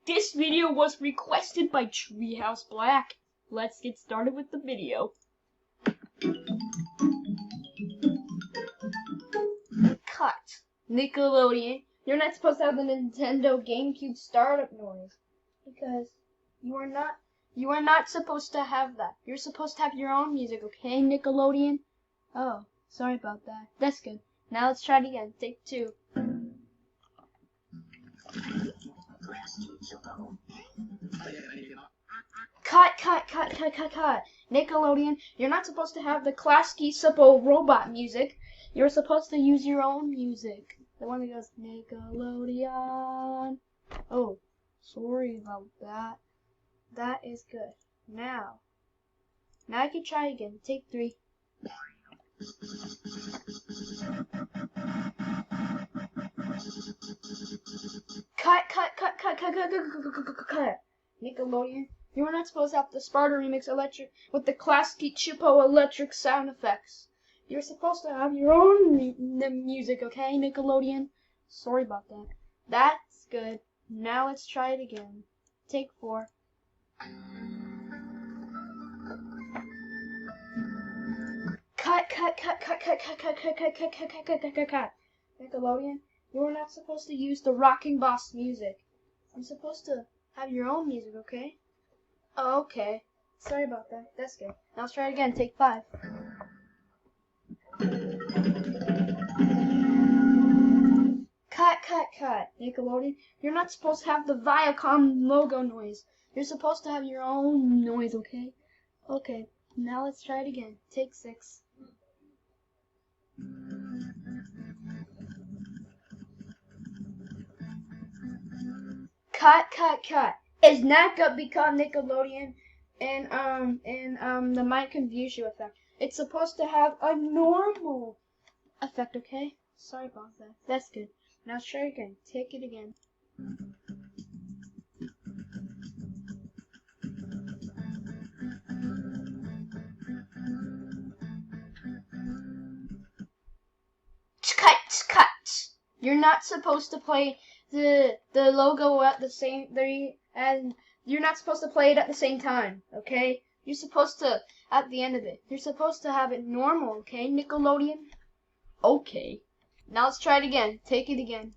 This video was requested by Treehouse Black. Let's get started with the video. Cut. Nickelodeon, you're not supposed to have the Nintendo GameCube startup noise because you are not supposed to have that. You're supposed to have your own music, okay, Nickelodeon? Oh, sorry about that. That's good. Now let's try it again. Take two. Cut. Nickelodeon, you're not supposed to have the classic simple robot music. You're supposed to use your own music. The one that goes, Nickelodeon. Oh, sorry about that. That is good. Now I can try again. Take three. Cut. Nickelodeon, you are not supposed to have the Sparta remix electric with the classic Chippo electric sound effects. You're supposed to have your own music, okay, Nickelodeon? Sorry about that. That's good. Now let's try it again. Take four. Cut. Nickelodeon, you are not supposed to use the Rocking Boss music. I'm supposed to have your own music, okay? Oh, okay. Sorry about that. That's good. Now let's try it again. Take five. Cut. Nickelodeon, you're not supposed to have the Viacom logo noise. You're supposed to have your own noise, okay? Okay. Now let's try it again. Take six. Cut. It's not gonna become Nickelodeon and the mic confuse you effect. It's supposed to have a normal effect, okay? Sorry about that. That's good. Now let's try again. Take it again. Cut. You're not supposed to play the logo at the same and you're not supposed to play it at the same time, okay? You're supposed to at the end of it. You're supposed to have it normal, okay, Nickelodeon? Okay. Now let's try it again. Take it again.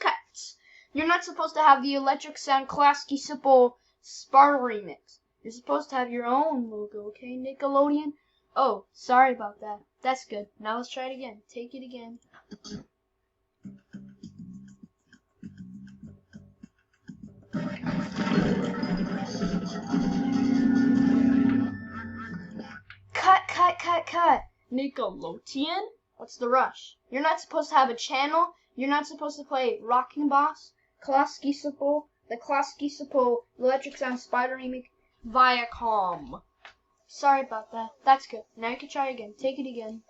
Cut. You're not supposed to have the Electric Sound Classic Simple Sparta remix. You're supposed to have your own logo, okay, Nickelodeon? Oh, sorry about that. That's good. Now let's try it again. Take it again. Cut. Nickelodeon? What's the rush? You're not supposed to have a channel. You're not supposed to play Rocking Boss, Classic Simple, the Classic Simple Electric Sound Spider remix, Viacom. Sorry about that. That's good. Now you can try again. Take it again.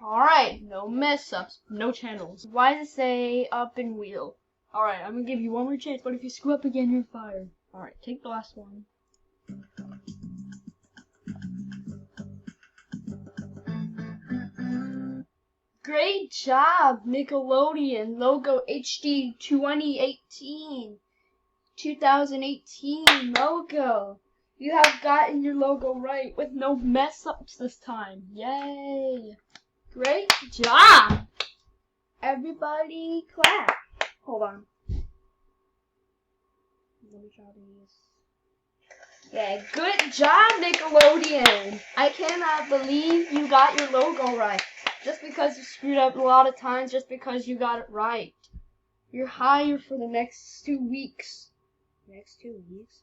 Alright, no mess ups, no channels. Why does it say up and wheel? Alright, I'm gonna give you one more chance, but if you screw up again, you're fired. Alright, take the last one. Great job, Nickelodeon Logo HD 2018 logo. You have gotten your logo right with no mess ups this time. Yay! Great job! Everybody clap. Hold on. Let me try these. Yeah, good job, Nickelodeon. I cannot believe you got your logo right. Just because you screwed up a lot of times, just because you got it right. You're hired for the next 2 weeks. Next 2 weeks?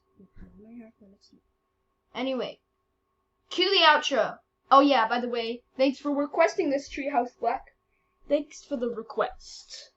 Anyway, cue the outro. Oh yeah, by the way, thanks for requesting this, Treehouse Black. Thanks for the request.